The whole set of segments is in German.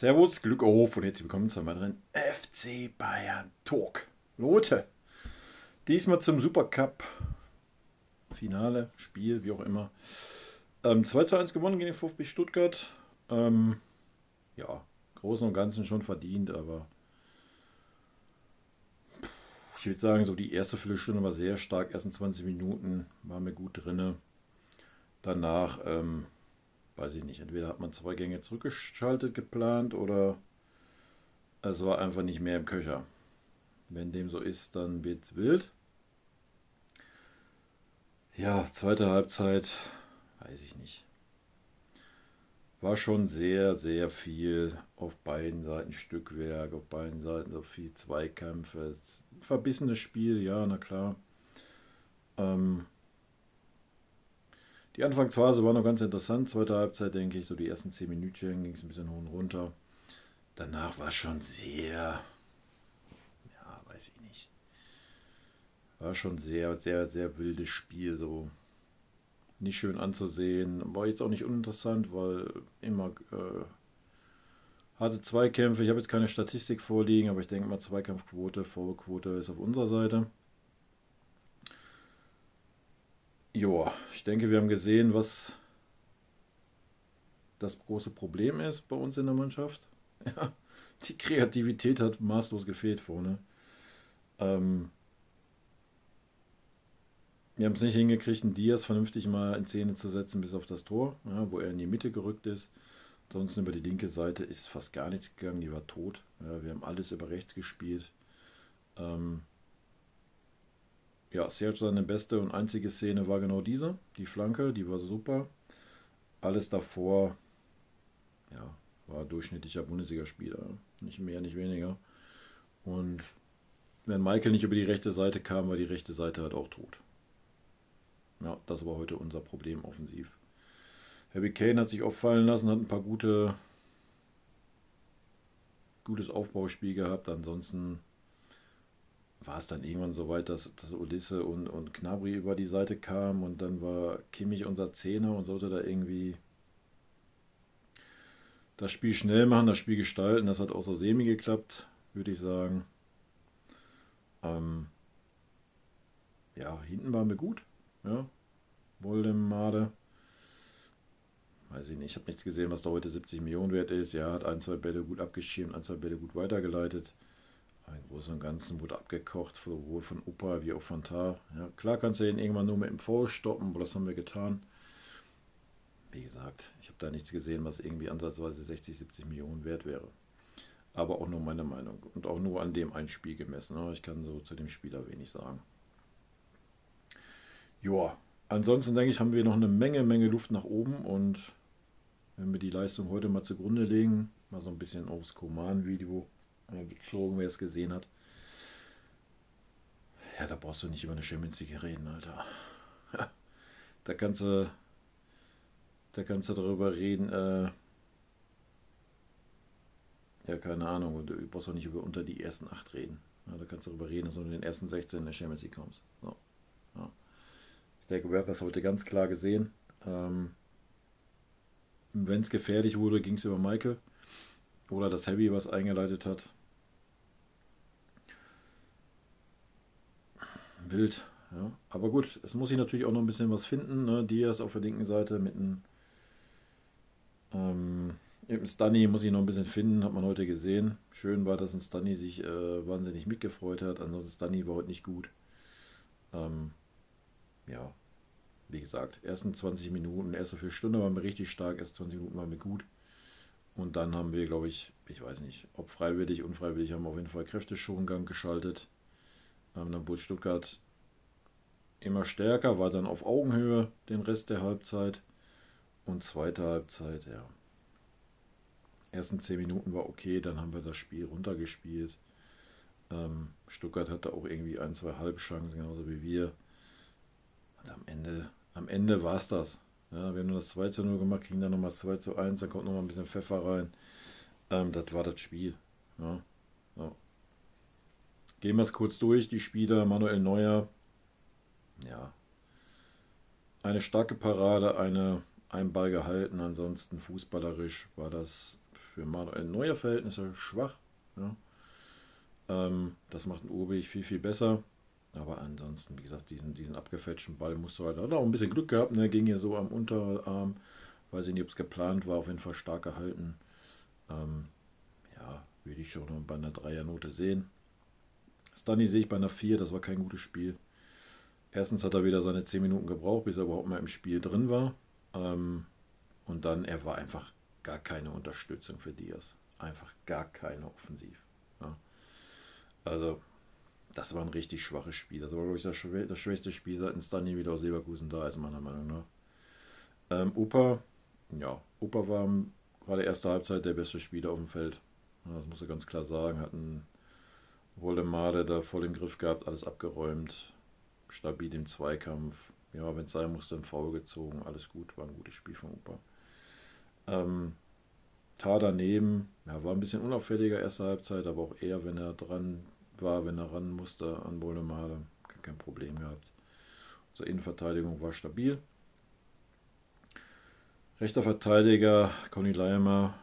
Servus, Glück auf und herzlich willkommen zu einem weiteren FC Bayern Talk. Leute, diesmal zum Supercup Finale, Spiel, wie auch immer. 2:1 gewonnen gegen den VfB Stuttgart. Ja, Großen und Ganzen schon verdient, aber ich würde sagen, so die erste Viertelstunde war sehr stark. Ersten 20 Minuten waren wir gut drinne. Danach, weiß ich nicht, entweder hat man zwei Gänge zurückgeschaltet geplant oder es war einfach nicht mehr im Köcher. Wenn dem so ist, dann wird's wild. Ja, zweite Halbzeit, weiß ich nicht. War schon sehr, sehr viel auf beiden Seiten Stückwerk, auf beiden Seiten so viel Zweikämpfe. Verbissenes Spiel, ja, na klar. Ähm, die Anfangsphase war noch ganz interessant. Zweite Halbzeit, denke ich, so die ersten 10 Minütchen ging es ein bisschen hoch und runter. Danach war es schon sehr, ja, weiß ich nicht. War schon sehr, sehr, sehr wildes Spiel, so nicht schön anzusehen. War jetzt auch nicht uninteressant, weil immer harte Zweikämpfe. Ich habe jetzt keine Statistik vorliegen, aber ich denke mal, Zweikampfquote, Foulquote ist auf unserer Seite. Joa, ich denke, wir haben gesehen, was das große Problem ist bei uns in der Mannschaft. Ja, die Kreativität hat maßlos gefehlt vorne. Ähm, Wir haben es nicht hingekriegt, einen Diaz vernünftig mal in Szene zu setzen, bis auf das Tor, ja, wo er in die Mitte gerückt ist. Ansonsten über die linke Seite ist fast gar nichts gegangen, die war tot. Ja, wir haben alles über rechts gespielt. Ähm, ja, Serge seine beste und einzige Szene war genau diese, die Flanke, die war super. Alles davor, ja, war durchschnittlicher Bundesligaspieler, nicht mehr, nicht weniger. Und wenn Michael nicht über die rechte Seite kam, war die rechte Seite halt auch tot. Ja, das war heute unser Problem offensiv. Harry Kane hat sich auffallen lassen, hat ein paar gutes Aufbauspiel gehabt. Ansonsten war es dann irgendwann so weit, dass Ulisse und Gnabry über die Seite kamen und dann war Kimmich unser Zehner und sollte da irgendwie das Spiel schnell machen, das Spiel gestalten. Das hat auch so semi geklappt, würde ich sagen. Ähm, ja, hinten waren wir gut. Ja, Woldemade. Weiß ich nicht, ich habe nichts gesehen, was da heute 70 Millionen wert ist. Ja, hat ein, zwei Bälle gut abgeschirmt, ein, zwei Bälle gut weitergeleitet. Aber im Großen und Ganzen wurde abgekocht, sowohl von Opa wie auch von Tar. Ja, klar kannst du ihn irgendwann nur mit dem Foul stoppen, aber das haben wir getan. Wie gesagt, ich habe da nichts gesehen, was irgendwie ansatzweise 60, 70 Millionen wert wäre. Aber auch nur meine Meinung. Und auch nur an dem ein Spiel gemessen. Ne? Ich kann so zu dem Spieler wenig sagen. Joa, ansonsten denke ich, haben wir noch eine Menge Luft nach oben. Und wenn wir die Leistung heute mal zugrunde legen, mal so ein bisschen aufs Koman-Video bezogen, wer es gesehen hat. Ja, da brauchst du nicht über eine Champions League reden, Alter. Da kannst du, da kannst du darüber reden, ja, keine Ahnung, du brauchst auch nicht über unter die ersten 8 reden. Ja, da kannst du darüber reden, dass du in den ersten 16 in der Champions League kommst. So, ja. Ich denke, wir haben das heute ganz klar gesehen. Wenn es gefährlich wurde, ging es über Michael. Oder das Heavy, was eingeleitet hat. Wild, ja. Aber gut, es muss sich natürlich auch noch ein bisschen was finden. Ne? Diaz auf der linken Seite mit dem Stunny muss ich noch ein bisschen finden, hat man heute gesehen. Schön war, dass ein Stunny sich wahnsinnig mitgefreut hat. Ansonsten Stunny war heute nicht gut. Ähm, ja, wie gesagt, ersten 20 Minuten, erste Viertelstunde waren wir richtig stark, erste 20 Minuten waren wir gut. Und dann haben wir, glaube ich weiß nicht, ob freiwillig, unfreiwillig, haben wir auf jeden Fall Kräfteschongang geschaltet. Dann wurde Stuttgart immer stärker, war dann auf Augenhöhe den Rest der Halbzeit. Und zweite Halbzeit, ja. Ersten 10 Minuten war okay, dann haben wir das Spiel runtergespielt. Stuttgart hatte auch irgendwie ein, zwei Halbchancen, genauso wie wir. Und am Ende war es das. Ja, wir haben nur das 2:0 gemacht, kriegen dann nochmal 2:1, dann kommt nochmal ein bisschen Pfeffer rein. Das war das Spiel. Ja, so. Gehen wir es kurz durch, die Spieler, Manuel Neuer, ja, ein Ball gehalten, ansonsten fußballerisch war das für Manuel Neuer Verhältnisse schwach. Ja. Das macht ein Urbich viel, viel besser. Aber ansonsten, wie gesagt, diesen abgefälschten Ball musst du halt, hat auch ein bisschen Glück gehabt, ne? Ging hier so am Unterarm. Weiß ich nicht, ob es geplant war, auf jeden Fall stark gehalten. Ähm, ja, würde ich schon noch bei einer Dreiernote sehen. Stunny sehe ich bei einer 4, das war kein gutes Spiel. Erstens hat er wieder seine 10 Minuten gebraucht, bis er überhaupt mal im Spiel drin war. Und dann, er war einfach gar keine Unterstützung für Diaz. Einfach gar keine offensiv. Ja. Also, das war ein richtig schwaches Spiel. Das war, glaube ich, das schwächste Spiel, seit Stunny wieder aus Leverkusen da ist, meiner Meinung nach. Opa, ja, Opa war gerade erste Halbzeit der beste Spieler auf dem Feld. Ja, das muss er ganz klar sagen. Hat einen Woldemade da voll im Griff gehabt, alles abgeräumt, stabil im Zweikampf. Ja, wenn es sein musste, im Foul gezogen, alles gut, war ein gutes Spiel von Opa. Ähm, Tar daneben, ja, war ein bisschen unauffälliger erste Halbzeit, aber auch eher, wenn er dran war, wenn er ran musste an Woldemade, kein Problem gehabt. Unsere Innenverteidigung war stabil. Rechter Verteidiger, Conny Leimer,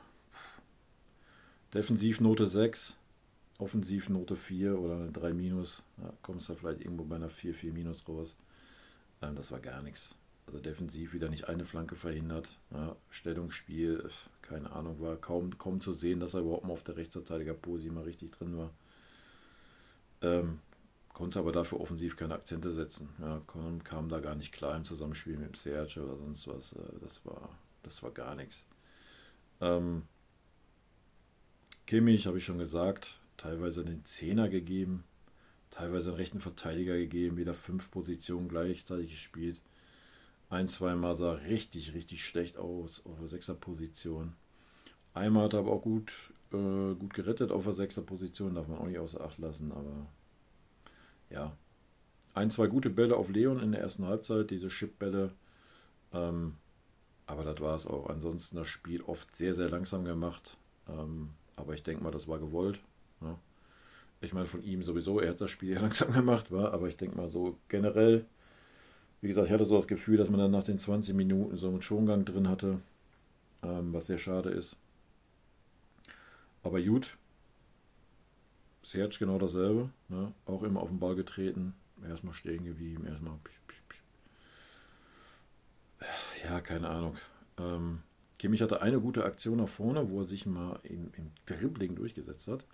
Defensivnote 6, Offensivnote 4 oder eine 3 minus. Ja, kommst du vielleicht irgendwo bei einer 4, 4 minus raus. Das war gar nichts. Also defensiv wieder nicht eine Flanke verhindert. Ja, Stellungsspiel, keine Ahnung, war kaum zu sehen, dass er überhaupt mal auf der Rechtsverteidiger-Posi mal richtig drin war. Konnte aber dafür offensiv keine Akzente setzen. Ja, kam da gar nicht klar im Zusammenspiel mit dem Serge oder sonst was. Das war gar nichts. Kimmich, habe ich schon gesagt, teilweise einen Zehner gegeben, teilweise einen rechten Verteidiger gegeben, wieder 5 Positionen gleichzeitig gespielt. Ein, zweimal sah richtig, richtig schlecht aus auf der 6er Position. Einmal hat er aber auch gut gerettet auf der 6er Position, darf man auch nicht außer Acht lassen, aber ja. Ein, zwei gute Bälle auf Leon in der ersten Halbzeit, diese Chipbälle. Aber das war es auch. Ansonsten das Spiel oft sehr, sehr langsam gemacht. Aber ich denke mal, das war gewollt. Ja. Ich meine, von ihm sowieso, er hat das Spiel langsam gemacht, war, aber ich denke mal so generell, wie gesagt, ich hatte so das Gefühl, dass man dann nach den 20 Minuten so einen Schongang drin hatte, was sehr schade ist. Aber gut, Serge genau dasselbe, ne? Auch immer auf den Ball getreten, erstmal stehen geblieben, erstmal, ja, keine Ahnung. Kimmich hatte eine gute Aktion nach vorne, wo er sich mal im Dribbling durchgesetzt hat.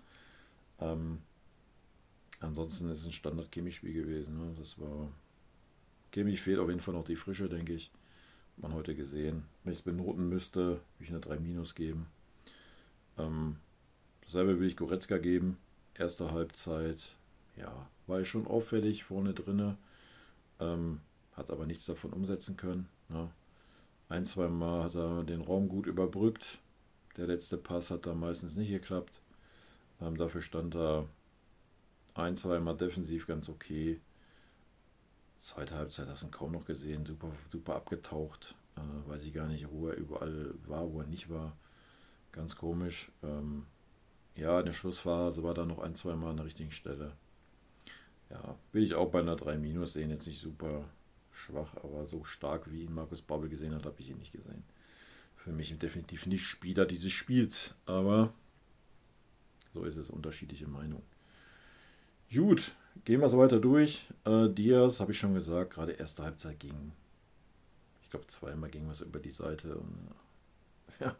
Ansonsten ist es ein Standard-Kimmich-Spiel gewesen. Ne? Das war. Kimmich fehlt auf jeden Fall noch die Frische, denke ich. Hat man heute gesehen. Wenn ich es benoten müsste, würde ich eine 3 Minus geben. Dasselbe will ich Goretzka geben. Erste Halbzeit, ja, war ich schon auffällig vorne drinne. Hat aber nichts davon umsetzen können. Ne? Ein, zwei Mal hat er den Raum gut überbrückt. Der letzte Pass hat da meistens nicht geklappt. Dafür stand er ein, zwei Mal defensiv ganz okay. Zweite Halbzeit hast du ihn kaum noch gesehen. Super, super abgetaucht. Weiß ich gar nicht, wo er überall war, wo er nicht war. Ganz komisch. Ja, in der Schlussphase war da noch ein, zwei Mal an der richtigen Stelle. Ja, will ich auch bei einer 3 Minus sehen. Jetzt nicht super schwach, aber so stark wie ihn Markus Babbel gesehen hat, habe ich ihn nicht gesehen. Für mich definitiv nicht Spieler dieses Spiels, aber so ist es, unterschiedliche Meinungen. Gut, gehen wir so weiter durch. Diaz, habe ich schon gesagt, gerade erste Halbzeit ging, ich glaube zweimal ging was über die Seite und ja,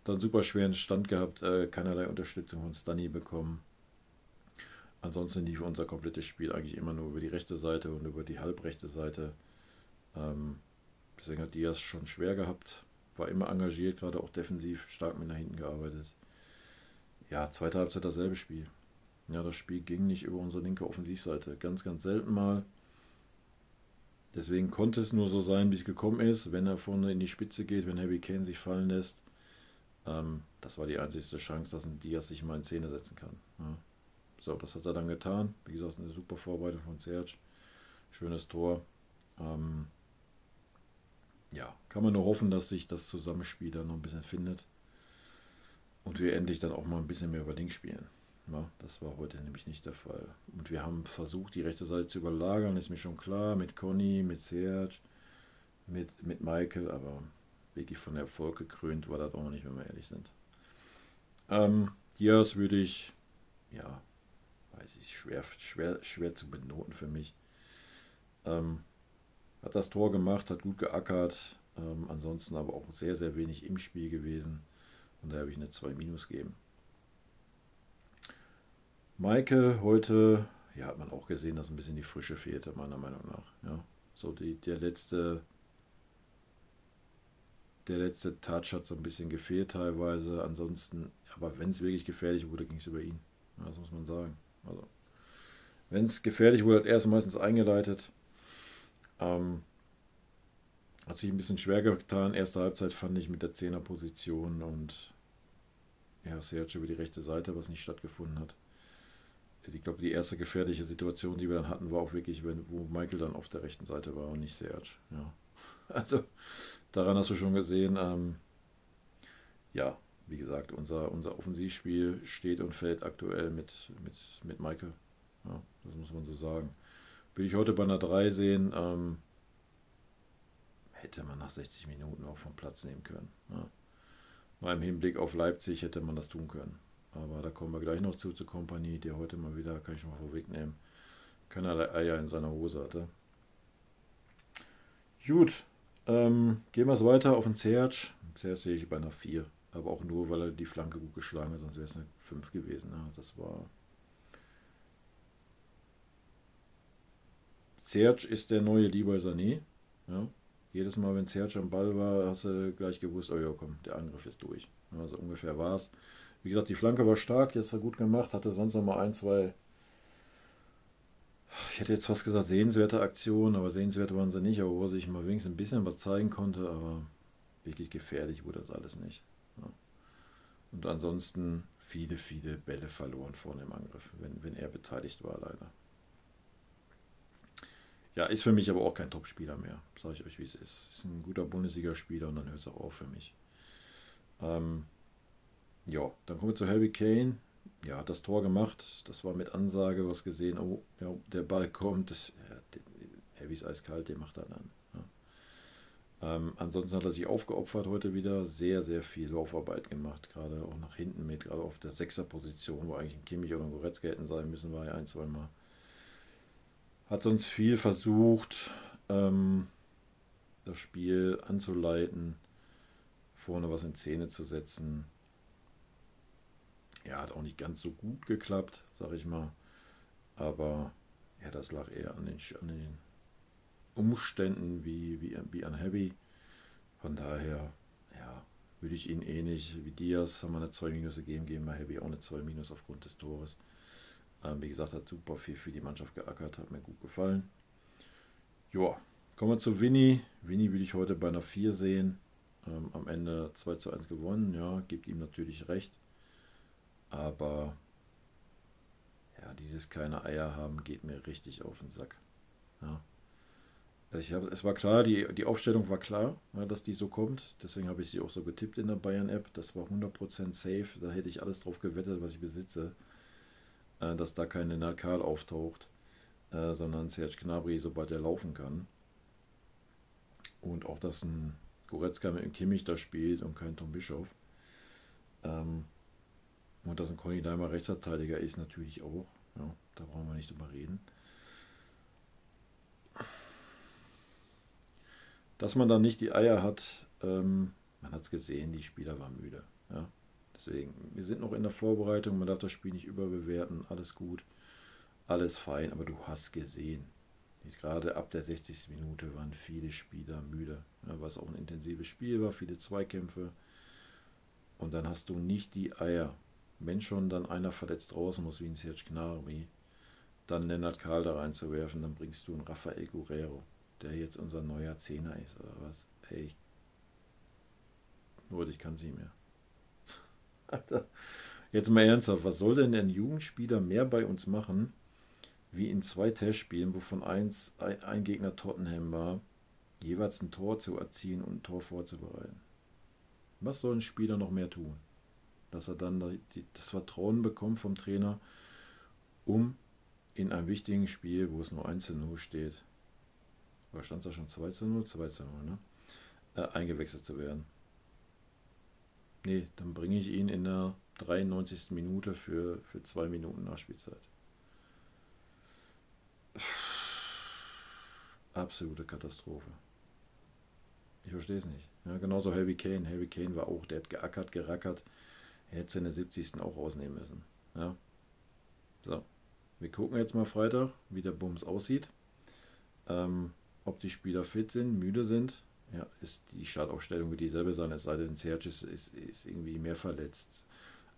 dann super schweren Stand gehabt, keinerlei Unterstützung von Stunny bekommen. Ansonsten lief unser komplettes Spiel eigentlich immer nur über die rechte Seite und über die halbrechte Seite. Deswegen hat Diaz schon schwer gehabt, war immer engagiert, gerade auch defensiv, stark mit nach hinten gearbeitet. Ja, zweite Halbzeit dasselbe Spiel. Ja, das Spiel ging nicht über unsere linke Offensivseite. Ganz, ganz selten mal. Deswegen konnte es nur so sein, wie es gekommen ist, wenn er vorne in die Spitze geht, wenn Harry Kane sich fallen lässt. Das war die einzigste Chance, dass ein Diaz sich mal in Szene setzen kann. Ja. So, das hat er dann getan. Wie gesagt, eine super Vorbereitung von Serge. Schönes Tor. Ja, kann man nur hoffen, dass sich das Zusammenspiel dann noch ein bisschen findet. Und wir endlich dann auch mal ein bisschen mehr über Links spielen. Ja, das war heute nämlich nicht der Fall. Und wir haben versucht, die rechte Seite zu überlagern, ist mir schon klar, mit Conny, mit Serge, mit Michael, aber wirklich von Erfolg gekrönt war das auch nicht, wenn wir ehrlich sind. Diaz würde ich, ja, weiß ich, schwer zu benoten für mich. Ähm, Hat das Tor gemacht, hat gut geackert, ansonsten aber auch sehr, sehr wenig im Spiel gewesen. Und da habe ich eine 2 Minus geben. Maike heute, ja, hat man auch gesehen, dass ein bisschen die Frische fehlte, meiner Meinung nach. Ja, so der letzte Touch hat so ein bisschen gefehlt teilweise. Ansonsten, aber wenn es wirklich gefährlich wurde, ging es über ihn. Ja, das muss man sagen. Also, wenn es gefährlich wurde, hat er es meistens eingeleitet. Ähm, Hat sich ein bisschen schwer getan. Erste Halbzeit fand ich mit der Zehnerposition und ja, Sergio über die rechte Seite, was nicht stattgefunden hat. Ich glaube, die erste gefährliche Situation, die wir dann hatten, war auch wirklich, wo Michael dann auf der rechten Seite war und nicht Serge. Ja. Also daran hast du schon gesehen, ja, wie gesagt, unser Offensivspiel steht und fällt aktuell mit Michael. Ja, das muss man so sagen. Will ich heute bei einer 3 sehen, hätte man nach 60 Minuten auch vom Platz nehmen können. Ja. Mal im Hinblick auf Leipzig hätte man das tun können. Aber da kommen wir gleich noch zur Kompanie, der heute mal wieder, kann ich schon mal vorwegnehmen, keinerlei Eier in seiner Hose hatte. Gut, gehen wir es weiter auf den Serge. Serge sehe ich bei einer 4. Aber auch nur, weil er die Flanke gut geschlagen hat, sonst wäre es eine 5 gewesen. Ja, das war. Serge ist der neue Leroy Sané. Ja. Jedes Mal, wenn Serge am Ball war, hast du gleich gewusst, oh ja, komm, der Angriff ist durch. Ja, so ungefähr war es. Wie gesagt, die Flanke war stark, jetzt hat er gut gemacht, hatte sonst noch mal ein, zwei, ich hätte jetzt fast gesagt sehenswerte Aktionen, aber sehenswert waren sie nicht, aber wo er sich mal wenigstens ein bisschen was zeigen konnte, aber wirklich gefährlich wurde das alles nicht. Ja. Und ansonsten viele, viele Bälle verloren vorne im Angriff, wenn er beteiligt war, leider. Ja, ist für mich aber auch kein Topspieler mehr, sage ich euch, wie es ist. Ist ein guter Bundesligaspieler und dann hört es auch auf für mich. Ähm, ja, dann kommen wir zu Harry Kane. Ja, hat das Tor gemacht. Das war mit Ansage, was gesehen. Oh, ja, der Ball kommt. Harry ist eiskalt, der macht er dann. Ja. Ansonsten hat er sich aufgeopfert heute wieder. Sehr, sehr viel Laufarbeit gemacht. Gerade auch nach hinten mit. Gerade auf der Sechser-Position, wo eigentlich ein Kimmich oder ein Goretzka hätten sein müssen, war er ein, zwei Mal. Hat sonst viel versucht, ähm, das Spiel anzuleiten, vorne was in Szene zu setzen. Ja, hat auch nicht ganz so gut geklappt, sag ich mal. Aber ja, das lag eher an den Umständen wie an Heavy. Von daher, ja, würde ich ihn ähnlich wie Diaz, haben wir eine 2 Minus gegeben, geben wir Heavy auch eine 2 Minus aufgrund des Tores. Wie gesagt, hat super viel für die Mannschaft geackert, hat mir gut gefallen. Ja, kommen wir zu Vinny. Vinny will ich heute bei einer 4 sehen. Am Ende 2:1 gewonnen, ja, gibt ihm natürlich recht. Aber ja, dieses keine Eier haben geht mir richtig auf den Sack. Ja. Es war klar, die Aufstellung war klar, ja, dass die so kommt. Deswegen habe ich sie auch so getippt in der Bayern-App. Das war 100% safe. Da hätte ich alles drauf gewettet, was ich besitze, dass da kein Nakal auftaucht, sondern Serge Gnabry, sobald er laufen kann. Und auch, dass ein Goretzka mit dem Kimmich da spielt und kein Tom Bischof. Ähm, und dass ein Conny Daimer Rechtsverteidiger ist, natürlich auch. Ja, da brauchen wir nicht drüber reden. Dass man dann nicht die Eier hat, man hat es gesehen, die Spieler waren müde. Ja. Deswegen, wir sind noch in der Vorbereitung, man darf das Spiel nicht überbewerten, alles gut, alles fein, aber du hast gesehen, gerade ab der 60. Minute waren viele Spieler müde, ja, weil es auch ein intensives Spiel war, viele Zweikämpfe und dann hast du nicht die Eier. Wenn schon dann einer verletzt raus muss, wie ein Serge Gnabry, dann Lennart Karl da reinzuwerfen, dann bringst du einen Rafael Guerrero, der jetzt unser neuer Zehner ist oder was. Ey, nur ich kann sie mehr. Alter, jetzt mal ernsthaft, was soll denn ein Jugendspieler mehr bei uns machen, wie in 2 Testspielen, wovon ein Gegner Tottenham war, jeweils ein Tor zu erzielen und ein Tor vorzubereiten? Was soll ein Spieler noch mehr tun? Dass er dann das Vertrauen bekommt vom Trainer, um in einem wichtigen Spiel, wo es nur 1:0 steht, oder stand es da schon 2:0? 2:0, ne? Eingewechselt zu werden. Nee, dann bringe ich ihn in der 93. Minute für 2 Minuten Nachspielzeit. Absolute Katastrophe. Ich verstehe es nicht. Ja, genauso Harry Kane. Harry Kane war auch, der hat geackert, gerackert. Er hätte in der 70. auch rausnehmen müssen. Ja. So, wir gucken jetzt mal Freitag, wie der Bums aussieht. Ob die Spieler fit sind, müde sind. Ja, ist die Startaufstellung wird dieselbe sein, es sei denn, Serge ist irgendwie mehr verletzt.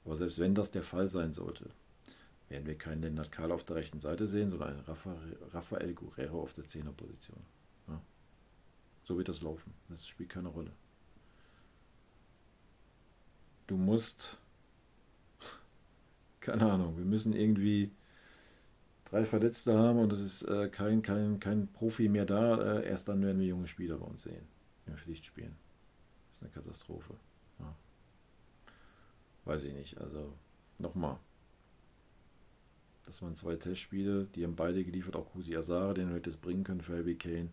Aber selbst wenn das der Fall sein sollte, werden wir keinen Lennart Karl auf der rechten Seite sehen, sondern einen Rafael Guerrero auf der 10er-Position. Ja, so wird das laufen. Das spielt keine Rolle. Du musst, keine Ahnung, wir müssen irgendwie 3 Verletzte haben und es ist kein Profi mehr da. Erst dann werden wir junge Spieler bei uns sehen, im Pflichtspielen. Das ist eine Katastrophe. Ja, weiß ich nicht. Also nochmal, das waren 2 Testspiele, die haben beide geliefert, auch Kusi Asare, den wir hätte es bringen können für Harry Kane.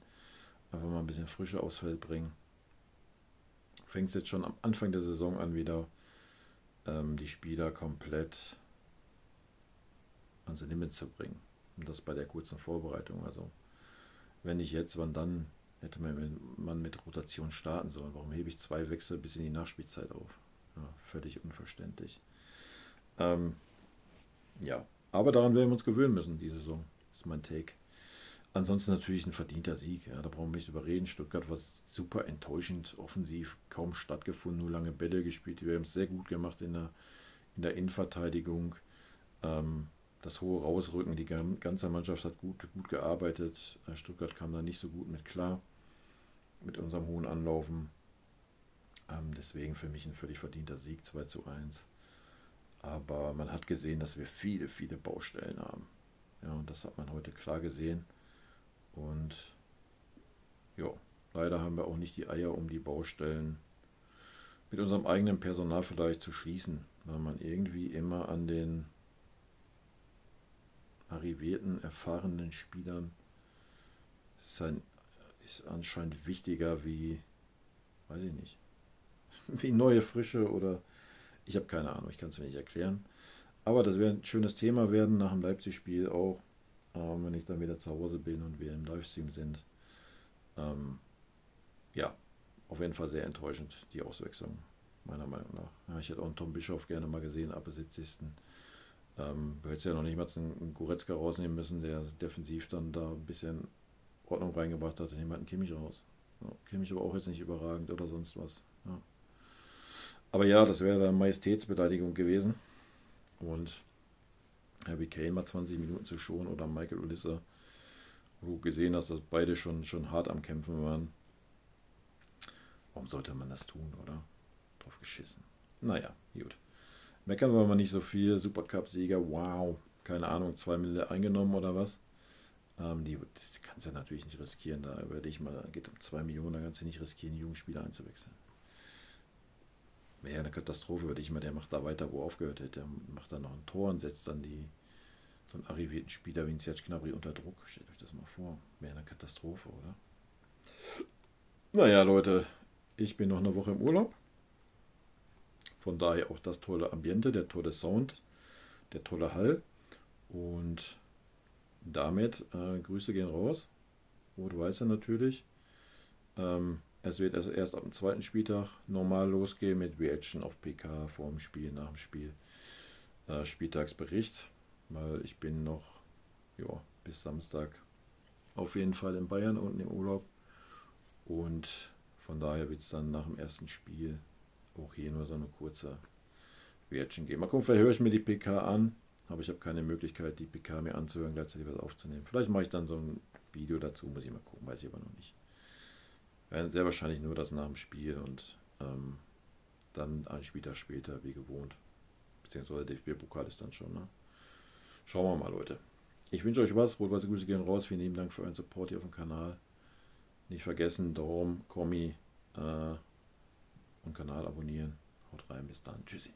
Einfach mal ein bisschen Frische aufs Feld bringen. Fängt es jetzt schon am Anfang der Saison an wieder, die Spieler komplett ans Limit zu bringen. Und das bei der kurzen Vorbereitung. Also wenn nicht jetzt, wann dann? Hätte man mit Rotation starten sollen. Warum hebe ich 2 Wechsel bis in die Nachspielzeit auf? Ja, völlig unverständlich. Ja, aber daran werden wir uns gewöhnen müssen, diese Saison. Das ist mein Take. Ansonsten natürlich ein verdienter Sieg. Ja, da brauchen wir nicht drüber reden. Stuttgart war super enttäuschend, offensiv kaum stattgefunden, nur lange Bälle gespielt. Wir haben es sehr gut gemacht in der Innenverteidigung. Das hohe Rausrücken, die ganze Mannschaft hat gut gearbeitet. Stuttgart kam da nicht so gut mit klar, mit unserem hohen Anlaufen. Deswegen für mich ein völlig verdienter Sieg, 2:1. Aber man hat gesehen, dass wir viele, viele Baustellen haben. Ja, und das hat man heute klar gesehen. Und ja, leider haben wir auch nicht die Eier, um die Baustellen mit unserem eigenen Personal vielleicht zu schließen, weil man irgendwie immer an den arrivierten, erfahrenen Spielern ist anscheinend wichtiger wie, weiß ich nicht, wie neue Frische oder ich habe keine Ahnung, ich kann es mir nicht erklären. Aber das wird ein schönes Thema werden nach dem Leipzig-Spiel auch, wenn ich dann wieder zu Hause bin und wir im Livestream sind. Ja, auf jeden Fall sehr enttäuschend, die Auswechslung, meiner Meinung nach. Ja, ich hätte auch einen Tom Bischof gerne mal gesehen, ab der 70. Du hättest ja noch nicht mal einen Goretzka rausnehmen müssen, der defensiv dann da ein bisschen Ordnung reingebracht hat, und jemanden Kimmich raus. Ja, Kimmich aber auch jetzt nicht überragend oder sonst was. Ja. Aber ja, das wäre dann Majestätsbeleidigung gewesen. Und Harry Kane mal 20 Minuten zu schonen oder Michael Olise, wo du gesehen hast, dass beide schon hart am Kämpfen waren. Warum sollte man das tun, oder? Drauf geschissen. Naja, gut. Meckern wir mal nicht so viel. Supercup-Sieger, wow. Keine Ahnung, 2 Millionen eingenommen oder was? Das kannst du ja natürlich nicht riskieren. Da würde ich mal, geht um 2 Millionen, da kannst du nicht riskieren, die jungen Spieler einzuwechseln. Wäre ja eine Katastrophe, würde ich mal, der macht da weiter, wo er aufgehört hätte. Der macht dann noch ein Tor und setzt dann so einen arrivierten Spieler wie Serge Gnabry unter Druck. Stellt euch das mal vor. Wäre eine Katastrophe, oder? Naja, Leute, ich bin noch eine Woche im Urlaub. Von daher auch das tolle Ambiente, der tolle Sound, der tolle Hall. Und damit Grüße gehen raus. Rot-Weiße natürlich. Es wird also erst ab dem 2. Spieltag normal losgehen mit Reaction auf PK, vor dem Spiel, nach dem Spiel. Spieltagsbericht, weil ich bin noch bis Samstag auf jeden Fall in Bayern unten im Urlaub. Und von daher wird es dann nach dem ersten Spiel auch hier nur so eine kurze Reaction geben. Mal gucken, vielleicht höre ich mir die PK an, aber ich habe keine Möglichkeit, die PK mir anzuhören, gleichzeitig was aufzunehmen. Vielleicht mache ich dann so ein Video dazu, muss ich mal gucken, weiß ich aber noch nicht. Sehr wahrscheinlich nur das nach dem Spiel und dann ein Spieltag später, wie gewohnt. Beziehungsweise der DFB-Pokal ist dann schon. Ne? Schauen wir mal, Leute. Ich wünsche euch was. Rot-Weiße Grüße gehen raus. Vielen lieben Dank für euren Support hier auf dem Kanal. Nicht vergessen, Daumen, Kommi und Kanal abonnieren. Haut rein, bis dann. Tschüssi.